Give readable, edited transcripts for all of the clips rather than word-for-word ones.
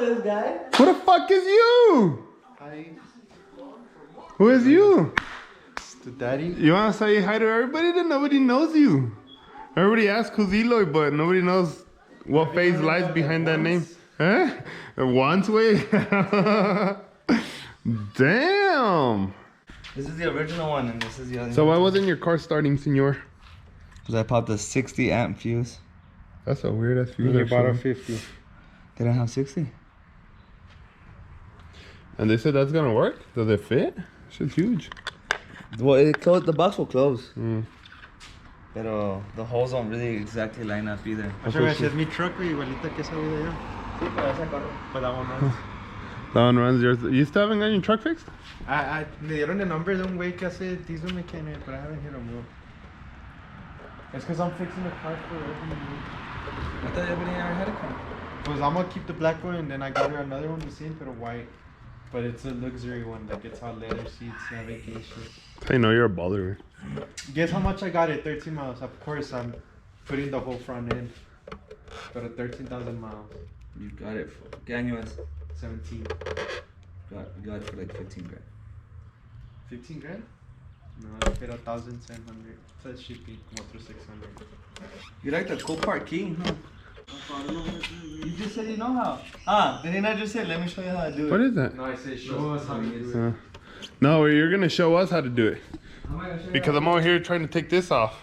this guy. Who the fuck is you? Hi. Who is you? It's the daddy. You want to say hi to everybody? Then nobody knows you. Everybody asks who's Eloy, but nobody knows what face lies behind that name. Huh? Once way? Damn. This is the original one, and this is the other. So why wasn't your car starting, señor? Because I popped a 60 amp fuse. That's a weird ass fuse. You bought a 50. Did I have 60? And they said that's gonna work? Does it fit? Shit's huge. Well, it closed. The box will close. Pero the holes don't really exactly line up either. Es mi truck, igualita que esa vida ya. Sí, pero esa corre. But that one runs. That one runs yours. You still haven't got your truck fixed? Me dieron el number de un güey que hace diesel mechanic, but I haven't hit him up. It's because I'm fixing the car for opening. I thought everybody already had a car. Pues I'm gonna keep the black one, and then I got her another one the same, but white. But it's a luxury one, like it's all leather seats, navigation. I know you're a baller. Guess how much I got it? 13 miles. Of course, I'm putting the whole front end. But at 13,000 miles. You got it for. ¿Qué año es? 17. You got it for like 15 grand. 15 grand? No, I paid 1,700. Says shipping, como otro 600. You like the cool part key, huh? You just said you know how. Ah, didn't I just say, let me show you how to do it? What is that? No, I said show us how to do it. No, you're gonna show us how to do it. Because I'm over here trying to take this off.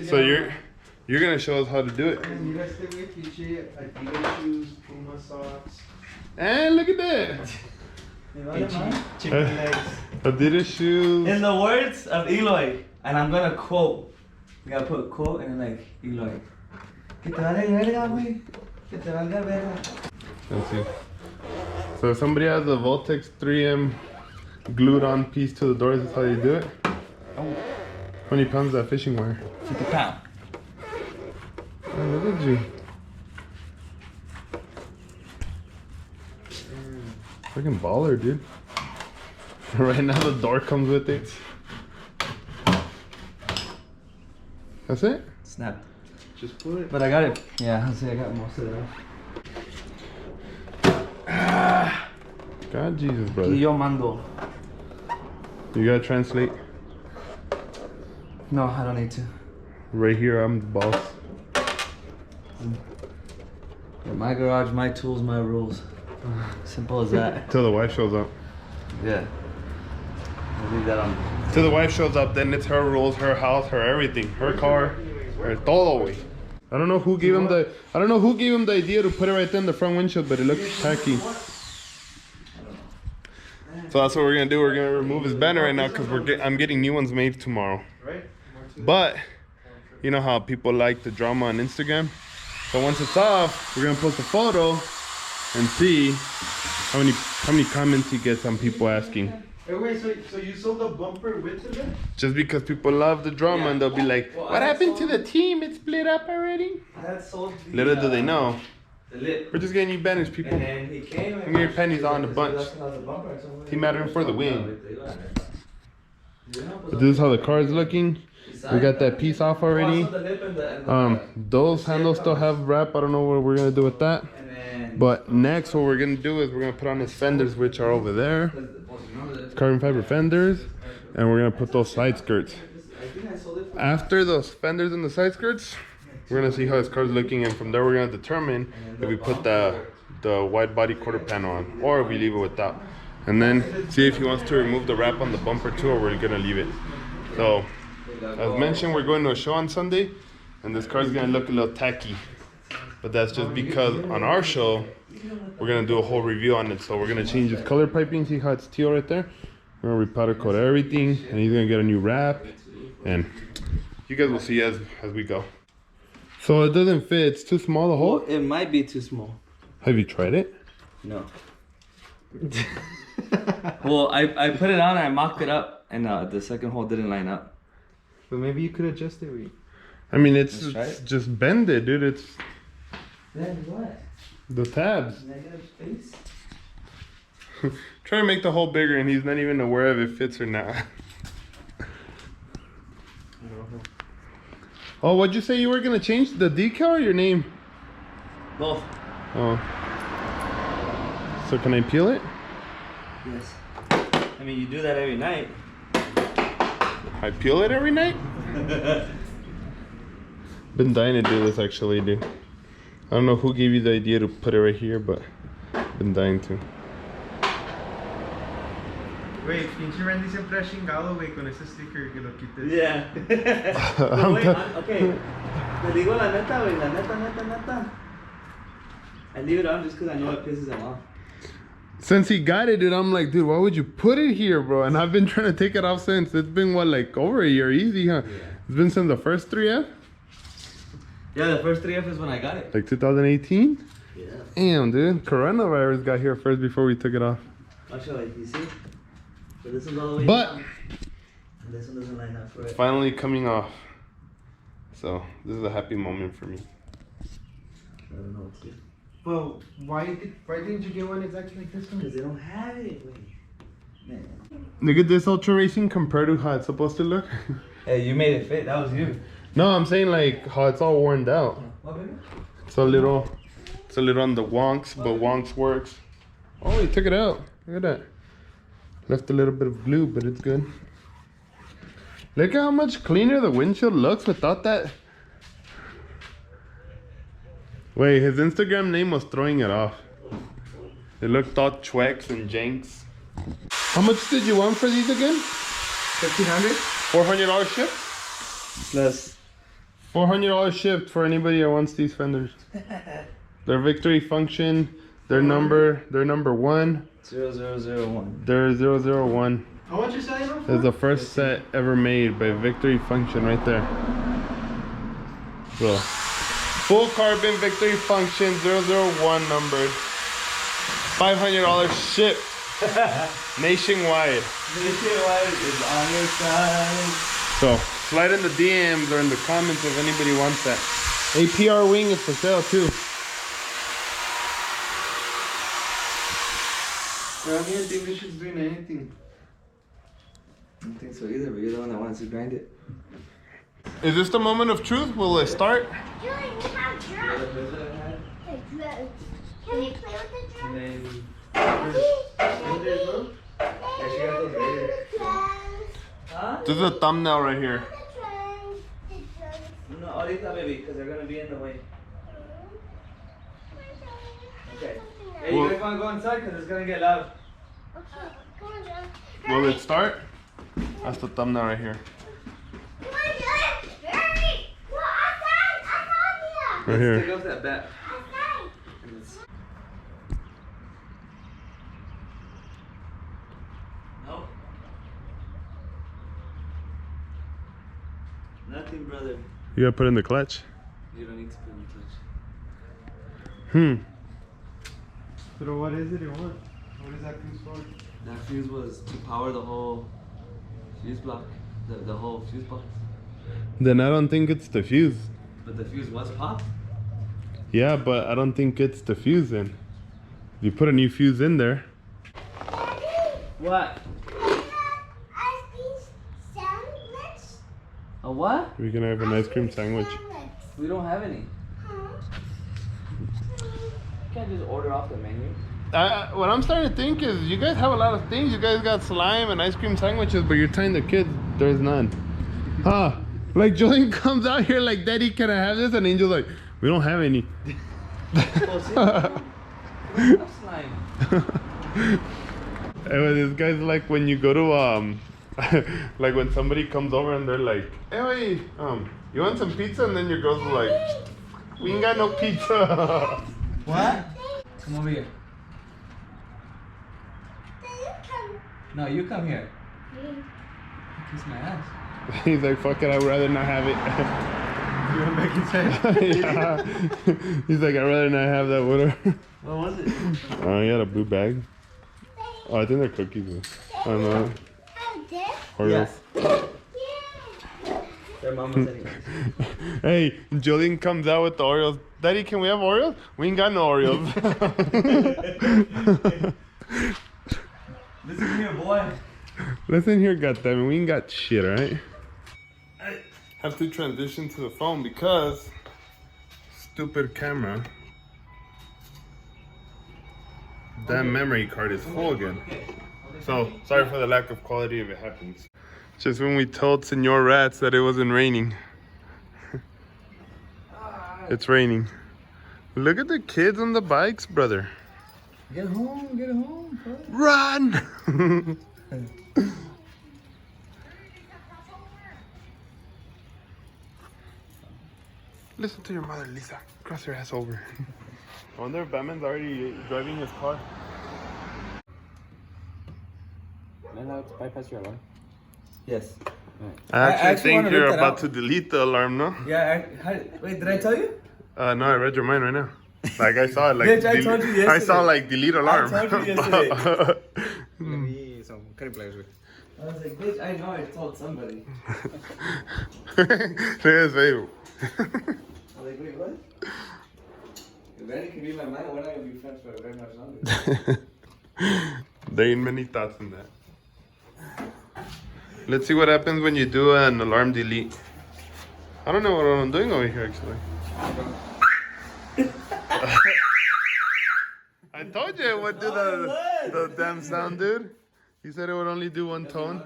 So you're gonna show us how to do it. Mira este güey, pinche Adidas shoes, Puma socks. And look at that. Chicken legs. Adidas shoes. In the words of Eloy, and I'm gonna quote. We gotta put a quote and then like Eloy. Que te valga verga, güey. Que te valga verga. Let's see. So if somebody has a Voltex 3M glued on piece to the doors, that's how you do it? Oh. 20 pounds of that fishing wire. 50 pounds. Oh, look at you. Freaking baller, dude. Right now the door comes with it. That's it? Snap. Just put it. But I got it. Yeah, I'll say I got most of it off. God Jesus, brother. Y yo mando. You gotta translate. No, I don't need to. Right here, I'm the boss. Yeah, my garage, my tools, my rules. Simple as that. Till the wife shows up. Yeah. I'll leave that on. Till the wife shows up, then it's her rules, her house, her everything, her car, her todo, güey. I don't know who gave him the idea to put it right there in the front windshield, but it looks tacky. So that's what we're gonna do. We're gonna remove his banner right now because I'm getting new ones made tomorrow. But you know how people like the drama on Instagram. So once it's off, we're gonna post a photo and see how many comments he gets on people asking. Hey, wait, so you sold the bumper with the lip? Just because people love the drama and they'll be like, what happened to the team? It split up already? Little do they know. We're just getting you banners, people. And then he came and your pennies on the bunch. Team Mattering for the win. But this is how the car is looking. We got that piece off already. Those handles still have wrap. I don't know what we're gonna do with that. But next, what we're gonna do is we're gonna put on his fenders, which are over there. Carbon fiber fenders, and we're gonna put those side skirts. After those fenders and the side skirts, we're gonna see how his car's looking, and from there we're gonna determine if we put the wide body quarter panel on, or if we leave it without. And then see if he wants to remove the wrap on the bumper too, or we're gonna leave it. So, as mentioned, we're going to a show on Sunday, and this car's gonna look a little tacky. But that's just because on our show, we're gonna do a whole review on it. So we're gonna change his color piping, see how it's teal right there. We're gonna repowder coat everything, and he's gonna get a new wrap. And you guys will see as we go. So it doesn't fit, it's too small the hole? Well, it might be too small. Have you tried it? No. Well, I put it on and I mocked it up, and the second hole didn't line up. But maybe you could adjust it, wait. I mean, it's just bend it, dude. It's Then what? the tabs. Negative space? Trying to make the hole bigger, and he's not even aware if it fits or not. Oh, what'd you say you were gonna change the decal or your name? Both. Oh. So can I peel it? Yes. I mean, you do that every night. I peel it every night? Been dying to do this actually, dude. I don't know who gave you the idea to put it right here, but been dying to. Güey, pinche Randy siempre ha chingado, güey, con ese sticker que lo quites. Yeah. Pero, wait, okay. Te digo la neta, güey, la neta. I leave it on just because I know it pisses him off. Since he got it, dude, I'm like, dude, why would you put it here, bro? And I've been trying to take it off since. It's been, what, like over a year easy, huh? Yeah. It's been since the first 3F? Yeah, the first 3F is when I got it. Like 2018? Yeah. Damn, dude. Coronavirus got here first before we took it off. I'll show you, you see? So this one's all the way But down. And this one doesn't line up for it. finally coming off. So this is a happy moment for me. I don't know what to do. Well, why didn't you get one exactly like this one? Because they don't have it, wait. Man. Look at this Ultra Racing compared to how it's supposed to look. Hey, you made it fit, that was you. No, I'm saying like how it's all worn out. What, baby? It's a little on the wonks, but wonks works. Oh, you took it out. Look at that. Left a little bit of glue, but it's good. Look at how much cleaner the windshield looks without that. Wait, his Instagram name was throwing it off. It looked all Twex and Jenks. How much did you want for these again? 1,500? $400 shipped? Plus. $400 shipped for anybody that wants these fenders. Their victory function, their number 1. 0001. They're 001. How much you selling them for? It's the first set ever made by Victory Function right there. So, full carbon Victory Function 001 numbered. $500 shipped. Nationwide. Nationwide is on your side. So, slide in the DMs or in the comments if anybody wants that. APR wing is for sale too. I don't even think Mission's doing anything. I don't think so either, but you're the one that wants to grind it. Is this the moment of truth? Will it start? Julie, we have drums. Hey, drums. Can we play with the drums? And then... Huh? This is a thumbnail right here. No, ahorita, baby, because they're going to be in the way. Okay. Hey, you guys want to go inside? Because it's going to get loud. Okay, come on, John. Will it start? That's the thumbnail right here. Come on, John. Hurry. Go outside. Outside Right Take here. off that bat. Outside. No. Nothing, brother. You gotta put in the clutch. You don't need to put in the clutch. But what is it you want? What is that fuse for? That fuse was to power the whole fuse block, the whole fuse box. Then I don't think it's the fuse. But the fuse was popped. Yeah, but I don't think it's the fuse then. You put a new fuse in there. What? A what? We're gonna have an ice cream sandwich. We don't have any. You can't just order off the menu. What I'm starting to think is you guys have a lot of things. You guys got slime and ice cream sandwiches, but you're telling the kids there's none. Huh? Like Julian comes out here like, Daddy, can I have this? And Angel's like, we don't have any. Slime. Anyway, this guy's like when you go to like when somebody comes over and they're like, hey, you want some pizza? And then your girls are like, we ain't got no pizza. What? Come over here. No, you come here. Kiss my ass. He's like, fuck it, I'd rather not have it. You want to make it say? Yeah. He's like, I'd rather not have that water. What was it? Oh, he had a blue bag. Oh, I think they're cookies. I don't know. Oreos. Their mama's anyways. Hey, Julian comes out with the Oreos. Daddy, can we have Oreos? We ain't got no Oreos. Listen here, boy. Listen here, goddammit. We ain't got shit, alright? I have to transition to the phone because stupid camera that memory card is full again. So sorry for the lack of quality if it happens. Just when we told Senor Rats that it wasn't raining. It's raining. Look at the kids on the bikes, brother. Get home, bro. Run! Listen to your mother, Lisa. Cross your ass over. I wonder if Batman's already driving his car. Am I allowed to bypass your alarm? Yes. I actually actually wanna think you're look that about up. to delete the alarm, no? Yeah, wait, did I tell you? No, I read your mind right now. Like I saw it, like Bitch, I told you yesterday. I saw like delete alarm. I told you yesterday. Maybe some curry players with. I was like, bitch, I know I told somebody. Look at his face. I was like, wait, what? If Randy can read my mind, we're not gonna be friends for very much longer. There ain't many thoughts in that. Let's see what happens when you do an alarm delete. I don't know what I'm doing over here actually. I told you it would do the damn sound, dude. You said it would only do one tone.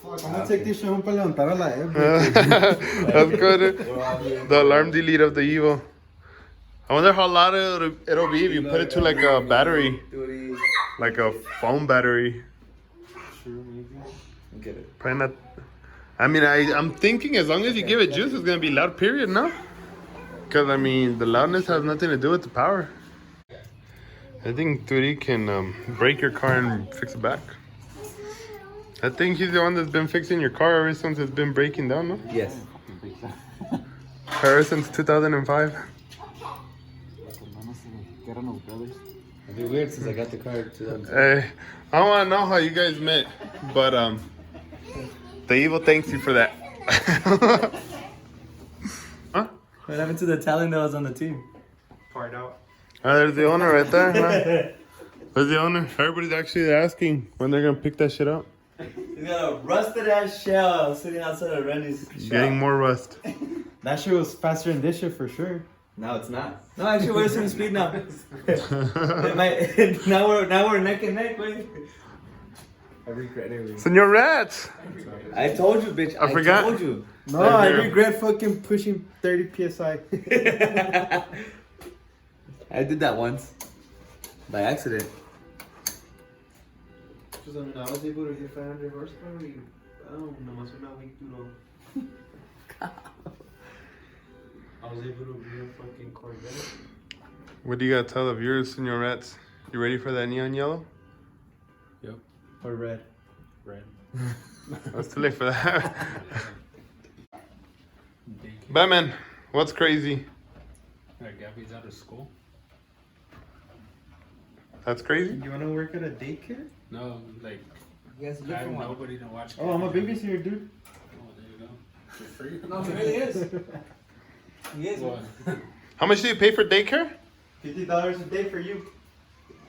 I'm gonna take this shit home para levantar a la That's good. The alarm delete of the EVO. I wonder how loud it'll be if you put it to like a battery, like a phone battery. Get it. Probably not. I mean, I'm thinking as long as you give it juice, it's gonna be loud. Period, no? Because I mean, the loudness has nothing to do with the power. I think Turi can break your car and fix it back. I think he's the one that's been fixing your car ever since it's been breaking down, no? Yes. Ever since 2005. It'd be weird since I got the car to them. Hey, I don't want to know how you guys met, but the EVO thanks you for that. Huh? What happened to the talent that was on the team? Part out. Oh, there's the owner right there. Huh? There's the owner. Everybody's actually asking when they're gonna pick that shit up. He's got a rusted ass shell sitting outside of Randy's shop. Getting more rust. That shit was faster than this shit for sure. No, it's not. No, actually, we're the same speed now. now we're neck and neck, wait. I regret everything. Senor Rats! I told you, bitch. I forgot. told you. No, I regret fucking pushing 30 psi. I did that once. By accident. Pues I mean, I was able to hit 500 horsepower. Nomás una week duró. I was able to be a fucking Corvette. What do you gotta tell the viewers, Senor Rats? You ready for that neon yellow? Yep. Or red. Red. That's too late for that. Batman, what's crazy? Gabby's out of school. That's crazy? You wanna work at a daycare? No, like, You guys I look have for one. nobody to watch. Oh, I'm a Gabby. babysitter, dude. Oh, there you go. For free. No, he really is. He is. What? How much do you pay for daycare? $50 a day for you.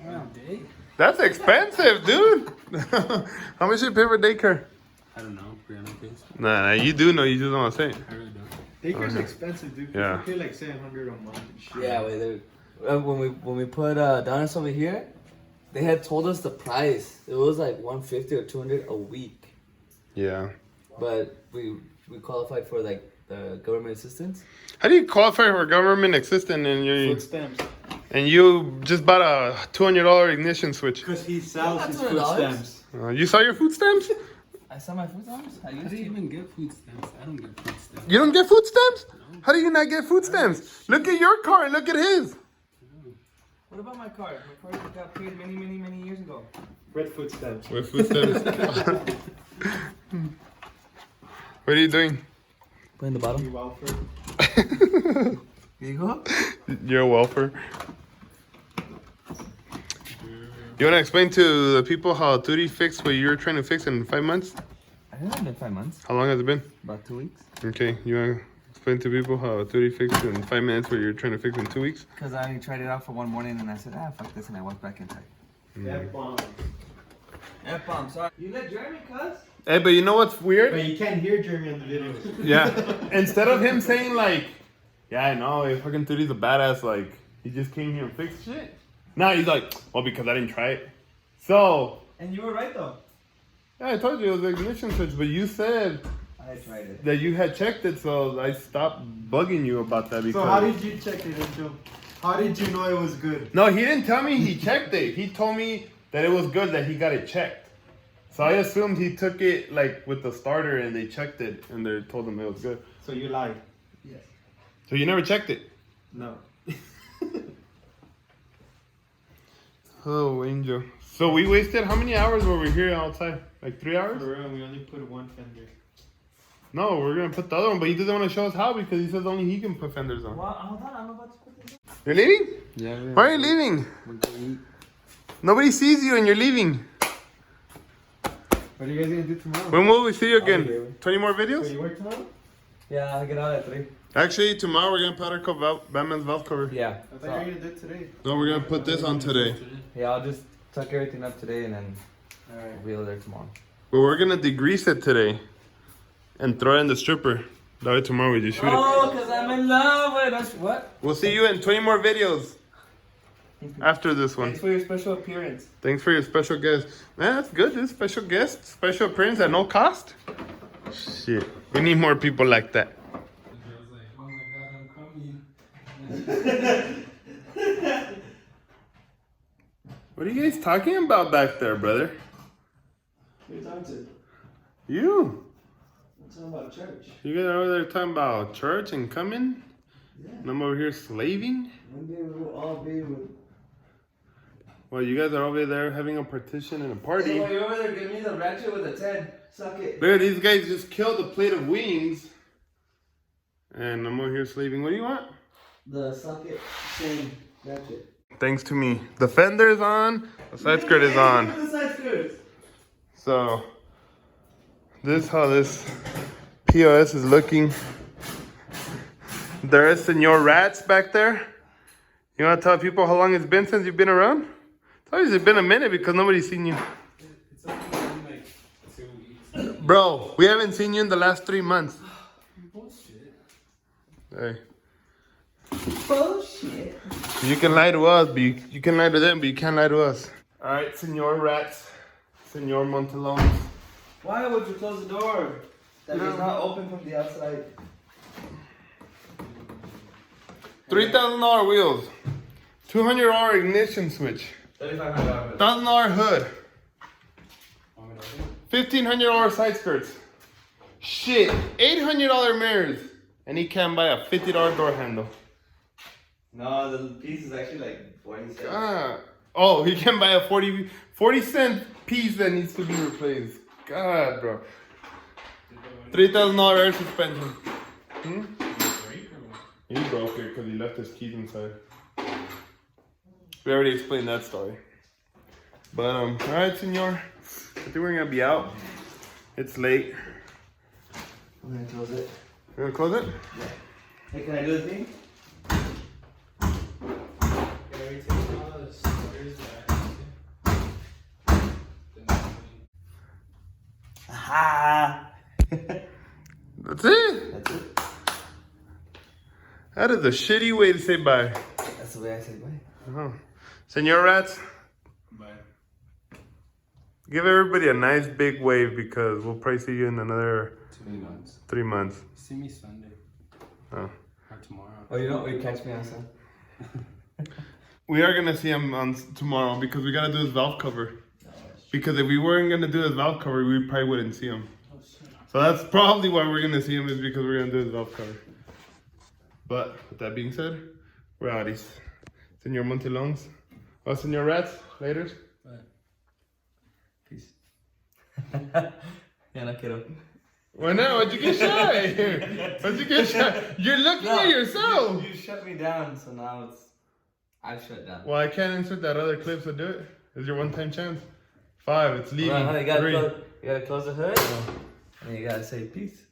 One day? That's expensive, dude. How much do you pay for daycare? I don't know. Brianna pays. Nah, you do know, you just don't want to say it. I really don't. Daycare's expensive, dude. Yeah. You pay like $700 a month and shit. Yeah, wait. When we put Donis over here, they had told us the price. It was like $150 or $200 a week, Yeah. but we qualified for like the government assistance. How do you qualify for government assistance Food stamps. and you just bought a $200 ignition switch? Because he sells Not his $200. food stamps. You saw your food stamps? I saw my food stamps. I How used do you to. even get food stamps? I don't get food stamps. You don't get food stamps? How do you not get food stamps? Look at your car and look at his. What about my card? My card got paid many years ago. Red food stamps. What food stamps? What are you doing? Put in the bottom. Welfare. Here you go. You're a welfare. You want to explain to the people how Turi fixed what you were trying to fix in 5 months? I think it's been 5 months. How long has it been? About 2 weeks. Okay, you want to explain to people how Turi fixed in 5 minutes what you're trying to fix in 2 weeks? Because I tried it out for one morning and I said, fuck this, and I went back inside. F-bomb. F-bomb, sorry. You let Jeremy cuss? Hey, but you know what's weird? But you can't hear Jeremy on the video. Yeah. Instead of him saying like, Yeah, I know. Fucking dude, he's a badass. Like, he just came here and fixed shit. Now he's like, well, because I didn't try it. So. And you were right though. Yeah, I told you it was the ignition switch, but you said I tried it. that you had checked it, so I stopped bugging you about that. Because... So how did you check it, Angel? How did you know it was good? No, he didn't tell me he checked it. He told me that it was good, that he got it checked. So I assumed he took it like with the starter and they checked it and they told him it was good. So you lied? Yes. So you never checked it? No. Oh, Angel. So we wasted, how many hours were we here outside? Like 3 hours? For real, we only put one fender. No, we're going to put the other one, but he doesn't want to show us how because he says only he can put fenders on. Well, hold on, I'm about to put this on. You're leaving? Yeah. Why are you leaving? We're gonna eat. Nobody sees you and you're leaving. What are you guys gonna do tomorrow? When will we see you I'll be again? here. 20 more So videos? you work tomorrow? Yeah, I get out at 3. Actually, tomorrow we're going to put our Batman's valve cover. Yeah. I thought you were gonna do it today. No, we're going to put this on today. Yeah, I'll just tuck everything up today and then Alright. we'll be there tomorrow. But we're going to degrease it today and throw it in the stripper. That way tomorrow we just shoot it. Oh, because I'm in love with us. What? We'll see you in 20 more videos after this one. Thanks for your special appearance. Thanks for your special guest. Man, that's good. This special guest, special appearance at no cost. Shit. We need more people like that. The girl's like, oh my god, I'm coming. What are you guys talking about back there, brother? What are you talking to? You. I'm talking about church. You guys are over there talking about church and coming? Yeah. And I'm over here slaving? One day we will all be with... Well, you guys are over there having a partition and a party. Hey, while you're over there, give me the ratchet with a 10. Suck it. Look, these guys just killed a plate of wings. And I'm over here slaving. What do you want? The socket same ratchet. Thanks to me. The fender is on. The side skirt is on. The side skirts. So, this is how this POS is looking. There is Senor Rats back there. You want to tell people how long it's been since you've been around? It's always been a minute because nobody's seen you. It's only been like 2 weeks. Bro, we haven't seen you in the last 3 months. Bullshit. Hey. Bullshit. You can lie to us, but you can lie to them, but you can't lie to us. All right, Senor Rats, Senor Monticello. Why would you close the door? That is not open from the outside. $3,000 wheels, $200 ignition switch, $3,500. $1,000 hood, Want me to open it? $1,500 side skirts. Shit, $800 mirrors, and he can buy a $50 door handle. No, the piece is actually like 40 cents. God. Oh, he can buy a 40-cent piece that needs to be replaced. God, bro. $3,000 air suspension. Hmm? He broke it because he left his keys inside. We already explained that story. But, all right, senor. I think we're going to be out. It's late. I'm gonna close it. You want to close it? Yeah. Hey, can I do the thing? Can we take all the stickers back? Aha! That's it. That's it. That is a shitty way to say bye. That's the way I say bye. Oh. Senor Rats, Bye. give everybody a nice big wave because we'll probably see you in another 2 months. 3 months. See me Sunday. Oh. Or tomorrow. Oh, you know, you catch me outside. We are gonna see him on tomorrow because we gotta do his valve cover. Because if we weren't gonna do his valve cover, we probably wouldn't see him. So that's probably why we're gonna see him, is because we're gonna do his valve cover. But with that being said, we're outies. Senor Montilons. Oh, Senor Rats. Later. Bye. Peace. Yeah, no quiero. Why not? Why'd you get shy? Why'd you get shy? You're looking at yourself. You shut me down, so now it's... I've shut down. Well, I can't insert that other clip, so do it. It's your one-time chance. 5, it's leaving. Well, you gotta 3. close the hood, and you gotta say peace.